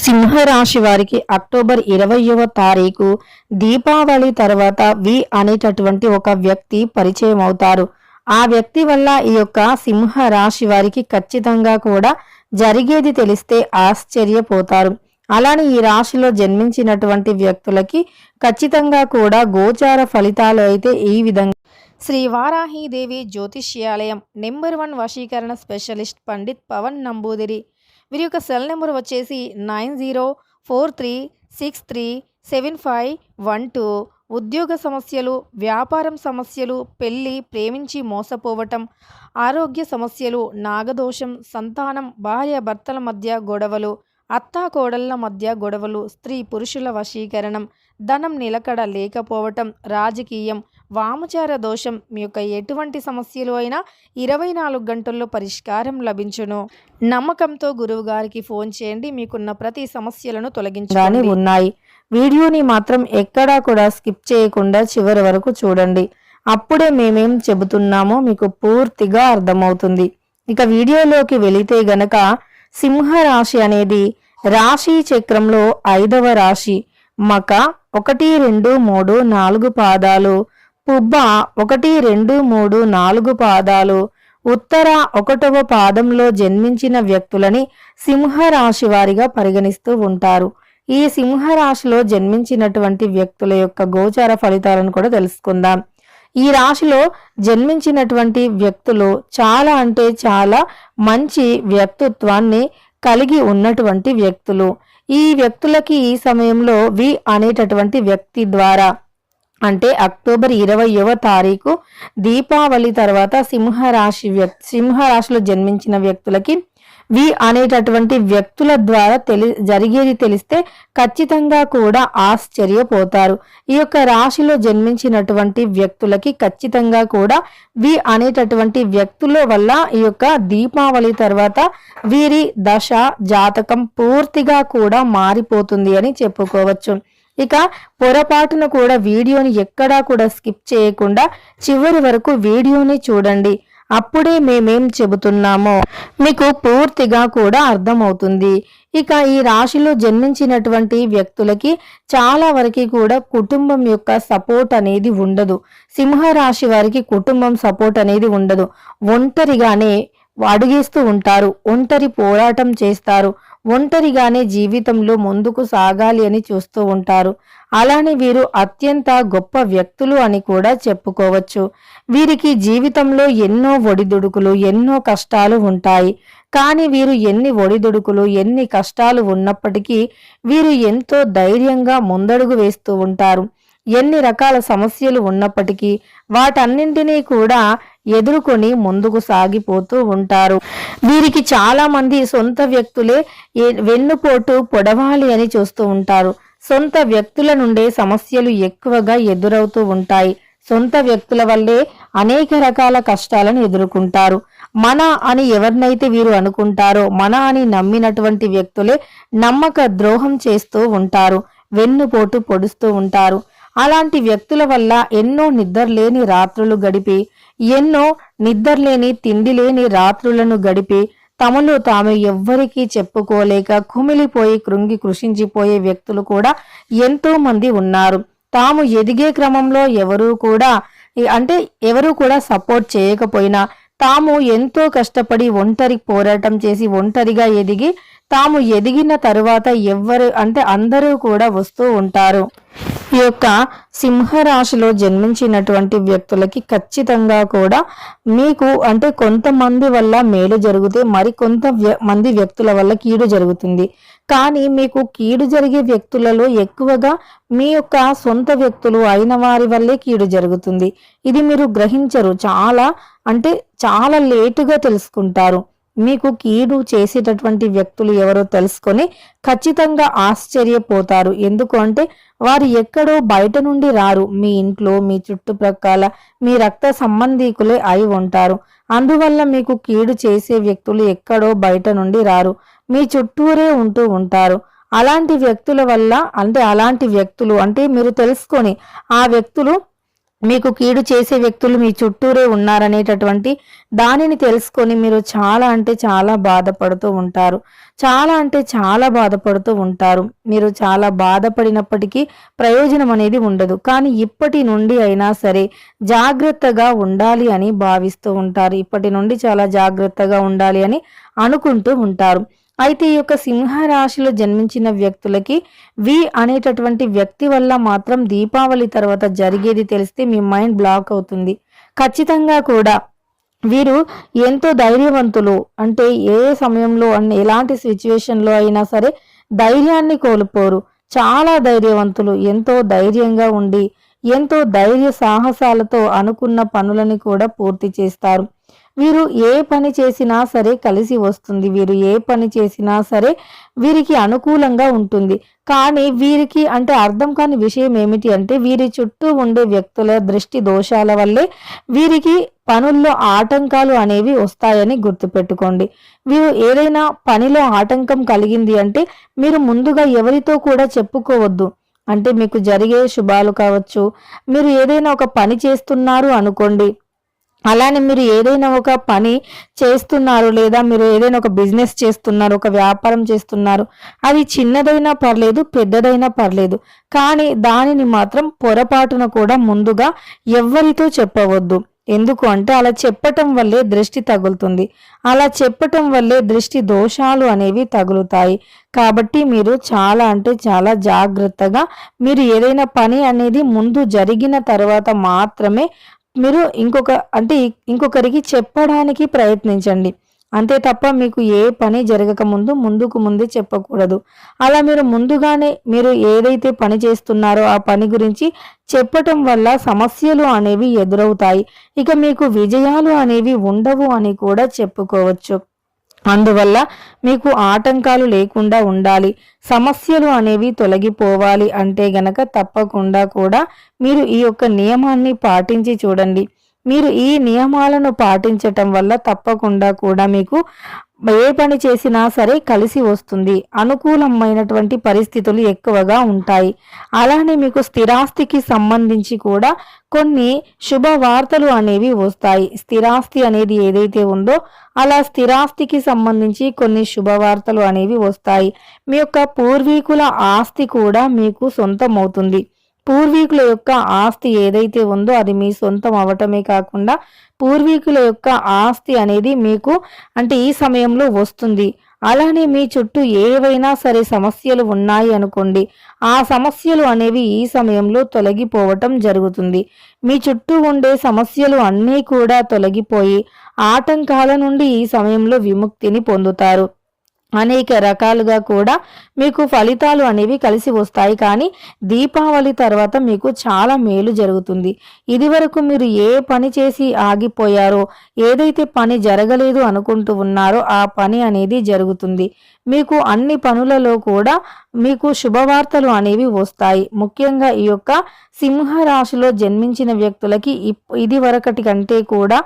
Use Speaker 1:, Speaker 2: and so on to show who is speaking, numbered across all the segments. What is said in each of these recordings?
Speaker 1: సింహరాశి వారికి అక్టోబర్ 20వ తారీఖు దీపావళి తర్వాత అనేటటువంటి ఒక వ్యక్తి పరిచయం అవుతారు. ఆ వ్యక్తి వల్ల ఈ యొక్క సింహరాశి వారికి ఖచ్చితంగా కూడా జరిగేది తెలిస్తే ఆశ్చర్యపోతారు. అలానే ఈ రాశిలో జన్మించినటువంటి వ్యక్తులకి ఖచ్చితంగా కూడా గోచార ఫలితాలు అయితే ఈ విధంగా శ్రీ వారాహీదేవి జ్యోతిష్యాలయం నెంబర్ 1 వశీకరణ స్పెషలిస్ట్ పండిత్ పవన్ నంబూదిరి. వీరి యొక్క సెల్ నెంబర్ వచ్చేసి 9043637512. ఉద్యోగ సమస్యలు, వ్యాపారం సమస్యలు, పెళ్లి, ప్రేమించి మోసపోవటం, ఆరోగ్య సమస్యలు, నాగదోషం, సంతానం, భార్య భర్తల మధ్య గొడవలు, అత్తాకోడళ్ల మధ్య గొడవలు, స్త్రీ పురుషుల వశీకరణం, ధనం నిలకడ లేకపోవటం, రాజకీయం, వామచార దోషం, మీ యొక్క ఎటువంటి సమస్యలు అయినా 24 గంటల్లో పరిష్కారం లభించును. నమ్మకంతో గురువు గారికి ఫోన్ చేయండి, మీకున్న ప్రతి సమస్యలను తొలగించగానే ఉన్నాయి. వీడియోని మాత్రం ఎక్కడా కూడా స్కిప్ చేయకుండా చివరి వరకు చూడండి. అప్పుడే మేమేం చెబుతున్నామో మీకు పూర్తిగా అర్థమవుతుంది. ఇక వీడియోలోకి వెళితే గనక సింహరాశి అనేది రాశి చక్రంలో 5వ రాశి. మక 1, 2, 3, 4 పాదాలు, పుబ్బ 1, 2, 3, 4 పాదాలు, ఉత్తర 1వ పాదంలో జన్మించిన వ్యక్తులని సింహరాశి వారిగా పరిగణిస్తూ ఉంటారు. ఈ సింహరాశిలో జన్మించినటువంటి వ్యక్తుల యొక్క గోచార ఫలితాలను కూడా తెలుసుకుందాం. ఈ రాశిలో జన్మించినటువంటి వ్యక్తులు చాలా అంటే చాలా మంచి వ్యక్తిత్వాన్ని కలిగి ఉన్నటువంటి వ్యక్తులు. ఈ వ్యక్తులకి ఈ సమయంలో అనేటటువంటి వ్యక్తి ద్వారా అంటే అక్టోబర్ 20వ తారీఖు దీపావళి తర్వాత సింహరాశిలో జన్మించిన వ్యక్తులకి అనేటటువంటి వ్యక్తుల ద్వారా జరిగేది తెలిస్తే ఖచ్చితంగా కూడా ఆశ్చర్యపోతారు. ఈ యొక్క రాశిలో జన్మించినటువంటి వ్యక్తులకి ఖచ్చితంగా కూడా అనేటటువంటి వ్యక్తుల వల్ల ఈ యొక్క దీపావళి తర్వాత వీరి దశ జాతకం పూర్తిగా కూడా మారిపోతుంది అని చెప్పుకోవచ్చు. ఇక పొరపాటున కూడా వీడియోని ఎక్కడా కూడా స్కిప్ చేయకుండా చివరి వరకు వీడియోని చూడండి. అప్పుడే మేమేం చెబుతున్నామో మీకు పూర్తిగా కూడా అర్థమవుతుంది. ఇక ఈ రాశిలో జన్మించినటువంటి వ్యక్తులకి చాలా వరకు కూడా కుటుంబం యొక్క సపోర్ట్ అనేది ఉండదు. సింహరాశి వారికి కుటుంబం సపోర్ట్ అనేది ఉండదు. ఒంటరిగానే అడుగేస్తూ ఉంటారు, ఒంటరి పోరాటం చేస్తారు, ఒంటరిగానే జీవితంలో ముందుకు సాగాలి అని చూస్తూ ఉంటారు. అలానే వీరు అత్యంత గొప్ప వ్యక్తులు అని కూడా చెప్పుకోవచ్చు. వీరికి జీవితంలో ఎన్నో ఒడిదుడుకులు, ఎన్నో కష్టాలు ఉంటాయి. కానీ వీరు ఎన్ని ఒడిదుడుకులు, ఎన్ని కష్టాలు ఉన్నప్పటికీ వీరు ఎంతో ధైర్యంగా ముందడుగు వేస్తూ ఉంటారు. ఎన్ని రకాల సమస్యలు ఉన్నప్పటికీ వాటన్నింటినీ కూడా ఎదుర్కొని ముందుకు సాగిపోతూ ఉంటారు. వీరికి చాలా మంది సొంత వ్యక్తులే వెన్నుపోటు పొడవాలి అని చూస్తూ ఉంటారు. సొంత వ్యక్తుల నుండే సమస్యలు ఎక్కువగా ఎదురవుతూ ఉంటాయి. సొంత వ్యక్తుల వల్లే అనేక రకాల కష్టాలను ఎదుర్కొంటారు. మన అని ఎవరినైతే వీరు అనుకుంటారో, మన అని నమ్మినటువంటి వ్యక్తులే నమ్మక ద్రోహం చేస్తూ ఉంటారు, వెన్నుపోటు పొడుస్తూ ఉంటారు. అలాంటి వ్యక్తుల వల్ల ఎన్నో నిద్రలేని రాత్రులు గడిపి, ఎన్నో నిద్రలేని తిండి లేని రాత్రులను గడిపి తమలో తాము ఎవ్వరికీ చెప్పుకోలేక కుమిలిపోయి కృంగి కృషించిపోయే వ్యక్తులు కూడా ఎంతో మంది ఉన్నారు. తాము ఎదిగే క్రమంలో ఎవరూ కూడా సపోర్ట్ చేయకపోయినా తాము ఎంతో కష్టపడి ఒంటరి పోరాటం చేసి ఒంటరిగా ఎదిగి తాము ఎదిగిన తరువాత అందరూ కూడా వస్తూ ఉంటారు. ఈ యొక్క సింహరాశిలో జన్మించినటువంటి వ్యక్తులకి ఖచ్చితంగా కూడా మీకు కొంతమంది వల్ల మేలు జరిగితే మంది వ్యక్తుల వల్ల కీడు జరుగుతుంది. కానీ మీకు కీడు జరిగే వ్యక్తులలో ఎక్కువగా మీ యొక్క సొంత వ్యక్తులు అయిన వారి వల్లే కీడు జరుగుతుంది. ఇది మీరు గ్రహించరు, చాలా లేటుగా తెలుసుకుంటారు. మీకు కీడు చేసేటటువంటి వ్యక్తులు ఎవరో తెలుసుకొని ఖచ్చితంగా ఆశ్చర్యపోతారు. ఎందుకు అంటే వారు ఎక్కడో బయట నుండి రారు, మీ ఇంట్లో మీ చుట్టుప్రక్కల మీ రక్త సంబంధీకులే అయి ఉంటారు. అందువల్ల మీకు కీడు చేసే వ్యక్తులు ఎక్కడో బయట నుండి రారు, మీ చుట్టూరే ఉంటూ ఉంటారు. అలాంటి వ్యక్తుల వల్ల అలాంటి వ్యక్తులు మీరు తెలుసుకొని ఆ వ్యక్తులు మీకు కీడు చేసే వ్యక్తులు మీ చుట్టూరే ఉన్నారనేటటువంటి దానిని తెలుసుకొని మీరు చాలా అంటే చాలా బాధపడుతూ ఉంటారు. చాలా అంటే చాలా బాధపడుతూ ఉంటారు. మీరు చాలా బాధపడినప్పటికీ ప్రయోజనం అనేది ఉండదు. కానీ ఇప్పటి నుండి అయినా సరే జాగ్రత్తగా ఉండాలి అని భావిస్తూ ఉంటారు. ఇప్పటి నుండి చాలా జాగ్రత్తగా ఉండాలి అని అనుకుంటూ ఉంటారు. అయితే ఈ యొక్క సింహరాశిలో జన్మించిన వ్యక్తులకి అనేటటువంటి వ్యక్తి వల్ల మాత్రం దీపావళి తర్వాత జరిగేది తెలిస్తే మీ మైండ్ బ్లాక్ అవుతుంది. ఖచ్చితంగా కూడా వీరు ఎంతో ధైర్యవంతులు. అంటే ఏ సమయంలో ఎలాంటి సిచ్యువేషన్లో అయినా సరే ధైర్యాన్ని కోల్పోరు. చాలా ధైర్యవంతులు. ఎంతో ధైర్యంగా ఉండి ఎంతో ధైర్య సాహసాలతో అనుకున్న పనులని కూడా పూర్తి చేస్తారు. వీరు ఏ పని చేసినా సరే కలిసి వస్తుంది. వీరు ఏ పని చేసినా సరే వీరికి అనుకూలంగా ఉంటుంది. కానీ వీరికి అర్థం కాని విషయం ఏమిటి అంటే వీరి చుట్టూ ఉండే వ్యక్తుల దృష్టి దోషాల వల్లే వీరికి పనుల్లో ఆటంకాలు అనేవి వస్తాయని గుర్తుపెట్టుకోండి. వీరు ఏదైనా పనిలో ఆటంకం కలిగింది అంటే మీరు ముందుగా ఎవరితో కూడా చెప్పుకోవద్దు. అంటే మీకు జరిగే శుభాలు కావచ్చు, మీరు ఏదైనా ఒక పని చేస్తున్నారు అనుకోండి, అలానే మీరు ఏదైనా ఒక పని చేస్తున్నారు లేదా మీరు ఏదైనా ఒక బిజినెస్ చేస్తున్నారు, ఒక వ్యాపారం చేస్తున్నారు, అది చిన్నదైనా పర్లేదు, పెద్దదైనా పర్లేదు, కానీ దానిని మాత్రం పొరపాటున కూడా ముందుగా ఎవ్వరితో చెప్పవద్దు. ఎందుకు అంటే అలా చెప్పటం వల్లే దృష్టి తగులుతుంది. అలా చెప్పటం వల్లే దృష్టి దోషాలు అనేవి తగులుతాయి. కాబట్టి మీరు చాలా అంటే చాలా జాగ్రత్తగా మీరు ఏదైనా పని అనేది ముందు జరిగిన తర్వాత మాత్రమే మీరు ఇంకొకరికి చెప్పడానికి ప్రయత్నించండి. అంతే తప్ప మీకు ఏ పని జరగక ముందుకు ముందే చెప్పకూడదు. అలా మీరు ముందుగానే మీరు ఏదైతే పని చేస్తున్నారో ఆ పని గురించి చెప్పటం వల్ల సమస్యలు అనేవి ఎదురవుతాయి. ఇక మీకు విజయాలు అనేవి ఉండవు అని కూడా చెప్పుకోవచ్చు. అందువల్ల మీకు ఆటంకాలు లేకుండా ఉండాలి, సమస్యలు అనేవి తొలగిపోవాలి అంటే గనక తప్పకుండా కూడా మీరు ఈ యొక్క నియమాన్ని పాటించి చూడండి. మీరు ఈ నియమాలను పాటించటం వల్ల తప్పకుండా కూడా మీకు ఏ పని చేసినా సరే కలిసి వస్తుంది. అనుకూలమైనటువంటి పరిస్థితులు ఎక్కువగా ఉంటాయి. అలానే మీకు స్థిరాస్తికి సంబంధించి కూడా కొన్ని శుభవార్తలు అనేవి వస్తాయి. స్థిరాస్తి అనేది ఏదైతే ఉందో అలా స్థిరాస్తికి సంబంధించి కొన్ని శుభవార్తలు అనేవి వస్తాయి. మీ యొక్క పూర్వీకుల ఆస్తి కూడా మీకు సొంతమవుతుంది. పూర్వీకుల యొక్క ఆస్తి ఏదైతే ఉందో అది మీ సొంతం అవటమే కాకుండా పూర్వీకుల యొక్క ఆస్తి అనేది మీకు ఈ సమయంలో వస్తుంది. అలానే మీ చుట్టూ ఏవైనా సరే సమస్యలు ఉన్నాయి అనుకోండి, ఆ సమస్యలు అనేవి ఈ సమయంలో తొలగిపోవటం జరుగుతుంది. మీ చుట్టూ ఉండే సమస్యలు అన్నీ కూడా తొలగిపోయి ఆటంకాల నుండి ఈ సమయంలో విముక్తిని పొందుతారు. అనేక రకాలుగా కూడా మీకు ఫలితాలు అనేవి కలిసి వస్తాయి. కానీ దీపావళి తర్వాత మీకు చాలా మేలు జరుగుతుంది. ఇదివరకు మీరు ఏ పని చేసి ఆగిపోయారో, ఏదైతే పని జరగలేదు అనుకుంటూ ఉన్నారో ఆ పని అనేది జరుగుతుంది. మీకు అన్ని పనులలో కూడా మీకు శుభవార్తలు అనేవి వస్తాయి. ముఖ్యంగా ఈ యొక్క సింహరాశిలో జన్మించిన వ్యక్తులకి ఇది వరకటి కంటే కూడా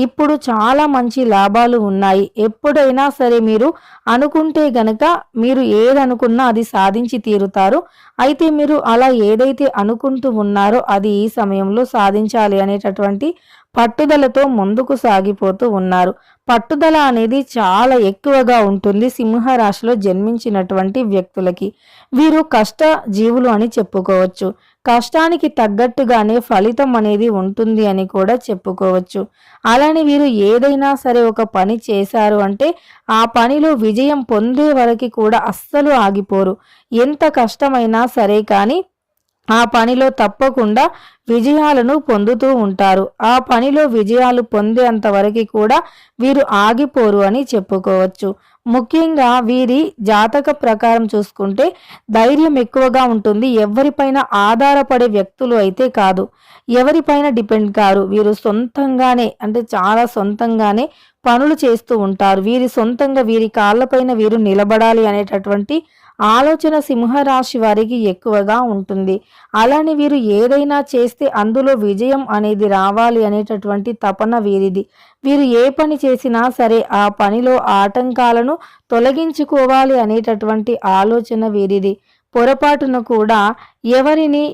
Speaker 1: ఇప్పుడు చాలా మంచి లాభాలు ఉన్నాయి. ఎప్పుడైనా సరే మీరు అనుకుంటే గనక మీరు ఏదనుకున్నా అది సాధించి తీరుతారు. అయితే మీరు అలా ఏదైతే అనుకుంటూ ఉన్నారో అది ఈ సమయంలో సాధించాలి అనేటటువంటి పట్టుదలతో ముందుకు సాగిపోతూ ఉన్నారు. పట్టుదల అనేది చాలా ఎక్కువగా ఉంటుంది సింహరాశిలో జన్మించినటువంటి వ్యక్తులకి. వీరు కష్ట జీవులు అని చెప్పుకోవచ్చు. కష్టానికి తగ్గట్టుగానే ఫలితం అనేది ఉంటుంది అని కూడా చెప్పుకోవచ్చు. అలానే వీరు ఏదైనా సరే ఒక పని చేశారు అంటే ఆ పనిలో విజయం పొందే వరకు కూడా అస్సలు ఆగిపోరు. ఎంత కష్టమైనా సరే కానీ ఆ పనిలో తప్పకుండా విజయాలను పొందుతూ ఉంటారు. ఆ పనిలో విజయాలు పొందేంత వరకు కూడా వీరు ఆగిపోరు అని చెప్పుకోవచ్చు. ముఖ్యంగా వీరి జాతక ప్రకారం చూసుకుంటే ధైర్యం ఎక్కువగా ఉంటుంది. ఎవరిపైన ఆధారపడే వ్యక్తులు అయితే కాదు, ఎవరిపైన డిపెండ్ కారు. వీరు సొంతంగానే చాలా సొంతంగానే పనులు చేస్తూ ఉంటారు. వీరి సొంతంగా వీరి కాళ్ళపైన వీరు నిలబడాలి అనేటటువంటి ఆలోచన సింహరాశి వారికి ఎక్కువగా ఉంటుంది. అలానే వీరు ఏదైనా చేస్తే అందులో విజయం అనేది రావాలి అనేటటువంటి తపన వీరిది. వీరు ఏ పని చేసినా సరే ఆ పనిలో ఆటంకాలను తొలగించుకోవాలి అనేటటువంటి ఆలోచన వీరిది. పొరపాటున కూడా ఎవరిని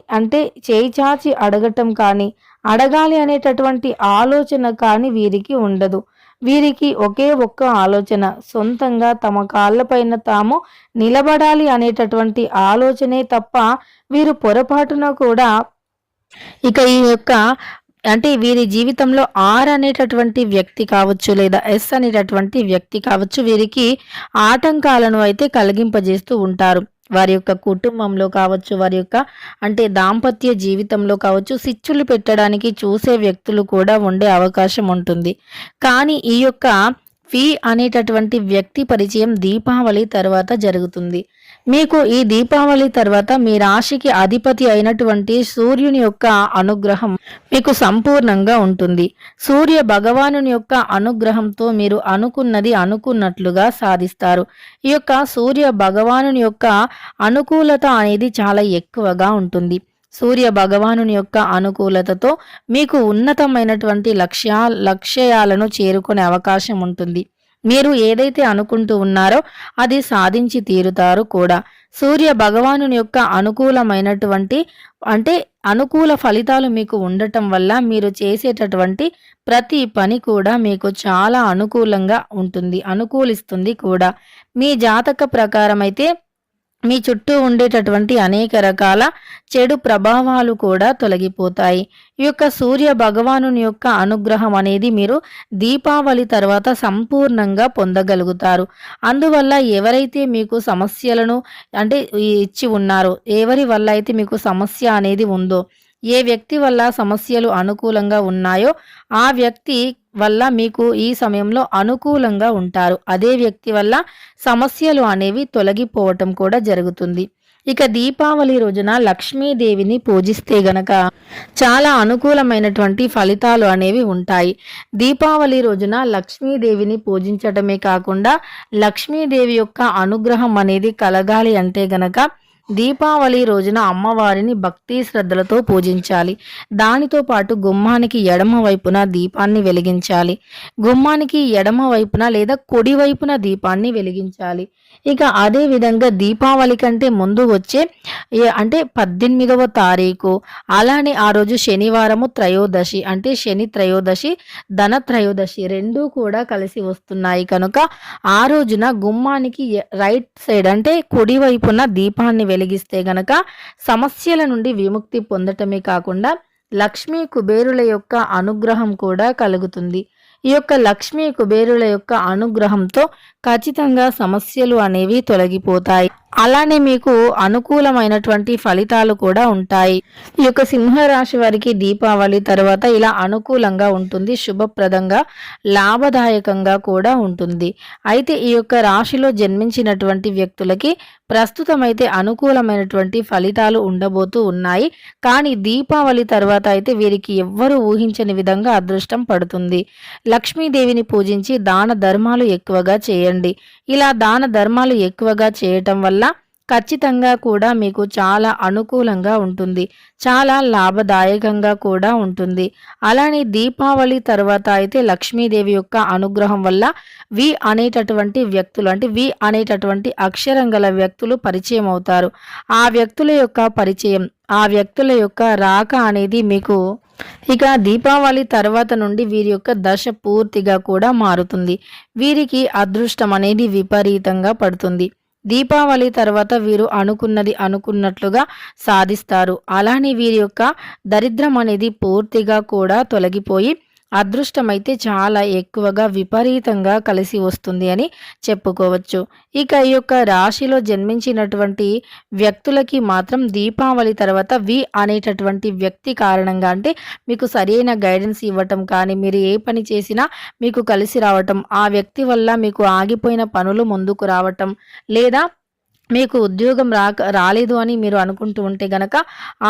Speaker 1: చేయి చాచి అడగటం కానీ అడగాలి అనేటటువంటి ఆలోచన కానీ వీరికి ఉండదు. వీరికి ఒకే ఒక్క ఆలోచన, సొంతంగా తమ కాళ్ళపైన తాము నిలబడాలి అనేటటువంటి ఆలోచనే తప్ప వీరు పొరపాటున కూడా ఇక ఈ యొక్క అంటే వీరి జీవితంలో ఆర్ అనేటటువంటి వ్యక్తి కావచ్చు, లేదా ఎస్ అనేటటువంటి వ్యక్తి కావచ్చు, వీరికి ఆటంకాలను అయితే కలిగింపజేస్తూ ఉంటారు. వారి యొక్క కుటుంబంలో కావచ్చు, వారి యొక్క అంటే దాంపత్య జీవితంలో కావచ్చు, సిచ్చులు పెట్టడానికి చూసే వ్యక్తులు కూడా ఉండే అవకాశం ఉంటుంది. కానీ ఈ యొక్క వి అనేటటువంటి వ్యక్తి పరిచయం దీపావళి తర్వాత జరుగుతుంది. మీకు ఈ దీపావళి తర్వాత మీ రాశికి అధిపతి అయినటువంటి సూర్యుని యొక్క అనుగ్రహం మీకు సంపూర్ణంగా ఉంటుంది. సూర్య భగవానుని యొక్క అనుగ్రహంతో మీరు అనుకున్నది అనుకున్నట్లుగా సాధిస్తారు. ఈ యొక్క సూర్య భగవానుని యొక్క అనుకూలత అనేది చాలా ఎక్కువగా ఉంటుంది. సూర్య భగవానుని యొక్క అనుకూలతతో మీకు ఉన్నతమైనటువంటి లక్ష్యాలను చేరుకునే అవకాశం ఉంటుంది. మీరు ఏదైతే అనుకుంటూ ఉన్నారో అది సాధించి తీరుతారు కూడా. సూర్య భగవానుని యొక్క అనుకూలమైనటువంటి అంటే అనుకూల ఫలితాలు మీకు ఉండటం వల్ల మీరు చేసేటటువంటి ప్రతి పని కూడా మీకు చాలా అనుకూలంగా ఉంటుంది, అనుకూలిస్తుంది కూడా. మీ జాతక ప్రకారం అయితే మీ చుట్టూ ఉండేటటువంటి అనేక రకాల చెడు ప్రభావాలు కూడా తొలగిపోతాయి. ఈ యొక్క సూర్య భగవానుని యొక్క అనుగ్రహం అనేది మీరు దీపావళి తర్వాత సంపూర్ణంగా పొందగలుగుతారు. అందువల్ల ఎవరైతే మీకు సమస్యలను అంటే ఇచ్చి ఉన్నారో, ఎవరి వల్ల అయితే మీకు సమస్య అనేది ఉందో, ఏ వ్యక్తి వల్ల సమస్యలు అనుకూలంగా ఉన్నాయో ఆ వ్యక్తి వల్ల మీకు ఈ సమయంలో అనుకూలంగా ఉంటారు. అదే వ్యక్తి వల్ల సమస్యలు అనేవి తొలగిపోవటం కూడా జరుగుతుంది. ఇక దీపావళి రోజున లక్ష్మీదేవిని పూజిస్తే గనక చాలా అనుకూలమైనటువంటి ఫలితాలు అనేవి ఉంటాయి. దీపావళి రోజున లక్ష్మీదేవిని పూజించటమే కాకుండా లక్ష్మీదేవి యొక్క అనుగ్రహం అనేది కలగాలి అంటే గనక దీపావళి రోజున అమ్మవారిని భక్తి శ్రద్ధలతో పూజించాలి. దానితో పాటు గుమ్మానికి ఎడమ వైపున దీపాన్ని వెలిగించాలి. గుమ్మానికి ఎడమ వైపున లేదా కుడి వైపున దీపాన్ని వెలిగించాలి. ఇక అదే విధంగా దీపావళి కంటే ముందు వచ్చే అంటే 18వ తారీఖు, అలానే ఆ రోజు శనివారము త్రయోదశి, అంటే శని త్రయోదశి, ధన త్రయోదశి రెండూ కూడా కలిసి వస్తున్నాయి కనుక ఆ రోజున గుమ్మానికి రైట్ సైడ్ అంటే కుడి వైపున దీపాన్ని వెలిగిస్తే గనక సమస్యల నుండి విముక్తి పొందటమే కాకుండా లక్ష్మీ కుబేరుల యొక్క అనుగ్రహం కూడా కలుగుతుంది. ఈ యొక్క లక్ష్మీ కుబేరుల యొక్క అనుగ్రహంతో ఖచ్చితంగా సమస్యలు అనేవి తొలగిపోతాయి. అలానే మీకు అనుకూలమైనటువంటి ఫలితాలు కూడా ఉంటాయి. ఈ యొక్క సింహరాశి వారికి దీపావళి తర్వాత ఇలా అనుకూలంగా ఉంటుంది, శుభప్రదంగా లాభదాయకంగా కూడా ఉంటుంది. అయితే ఈ యొక్క రాశిలో జన్మించినటువంటి వ్యక్తులకి ప్రస్తుతం అయితే అనుకూలమైనటువంటి ఫలితాలు ఉండబోతూ ఉన్నాయి. కానీ దీపావళి తర్వాత అయితే వీరికి ఎవ్వరూ ఊహించని విధంగా అదృష్టం పడుతుంది. లక్ష్మీదేవిని పూజించి దాన ధర్మాలు ఎక్కువగా చేయండి. ఇలా దాన ధర్మాలు ఎక్కువగా చేయటం వల్ల ఖచ్చితంగా కూడా మీకు చాలా అనుకూలంగా ఉంటుంది, చాలా లాభదాయకంగా కూడా ఉంటుంది. అలానే దీపావళి తర్వాత అయితే లక్ష్మీదేవి యొక్క అనుగ్రహం వల్ల వి అనేటటువంటి వ్యక్తులు అంటే వి అనేటటువంటి అక్షరం గల వ్యక్తులు పరిచయం అవుతారు. ఆ వ్యక్తుల యొక్క పరిచయం, ఆ వ్యక్తుల యొక్క రాక అనేది మీకు ఇక దీపావళి తర్వాత నుండి వీరి యొక్క దశ పూర్తిగా కూడా మారుతుంది. వీరికి అదృష్టం అనేది విపరీతంగా పడుతుంది. దీపావళి తర్వాత వీరు అనుకున్నది అనుకున్నట్లుగా సాధిస్తారు. అలానే వీరి యొక్క దరిద్రం అనేది పూర్తిగా కూడా తొలగిపోయి అదృష్టమైతే చాలా ఎక్కువగా విపరీతంగా కలిసి వస్తుంది అని చెప్పుకోవచ్చు. ఇక ఈ యొక్క రాశిలో జన్మించినటువంటి వ్యక్తులకి మాత్రం దీపావళి తర్వాత వి అనేటటువంటి వ్యక్తి కారణంగా అంటే మీకు సరైన గైడెన్స్ ఇవ్వటం కానీ, మీరు ఏ పని చేసినా మీకు కలిసి రావటం, ఆ వ్యక్తి వల్ల మీకు ఆగిపోయిన పనులు ముందుకు రావటం, లేదా మీకు ఉద్యోగం రాలేదు అని మీరు అనుకుంటూ ఉంటే గనక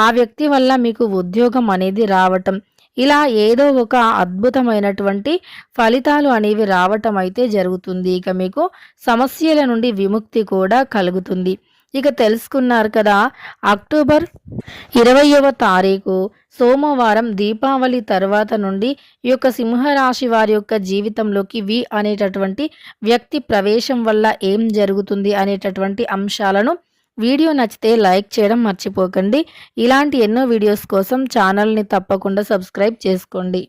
Speaker 1: ఆ వ్యక్తి వల్ల మీకు ఉద్యోగం అనేది రావటం, ఇలా ఏదో ఒక అద్భుతమైనటువంటి ఫలితాలు అనేవి రావటం అయితే జరుగుతుంది. ఇక మీకు సమస్యల నుండి విముక్తి కూడా కలుగుతుంది. ఇక తెలుసుకున్నారు కదా, అక్టోబర్ 20వ తారీఖు సోమవారం దీపావళి తర్వాత నుండి ఈ యొక్క సింహరాశి వారి యొక్క జీవితంలోకి వి అనేటటువంటి వ్యక్తి ప్రవేశం వల్ల ఏం జరుగుతుంది అనేటటువంటి అంశాలను వీడియో నచ్చితే లైక్ చేయడం మర్చిపోకండి. ఇలాంటి ఎన్నో వీడియోస్ కోసం ఛానల్ని తప్పకుండా సబ్స్క్రైబ్ చేసుకోండి.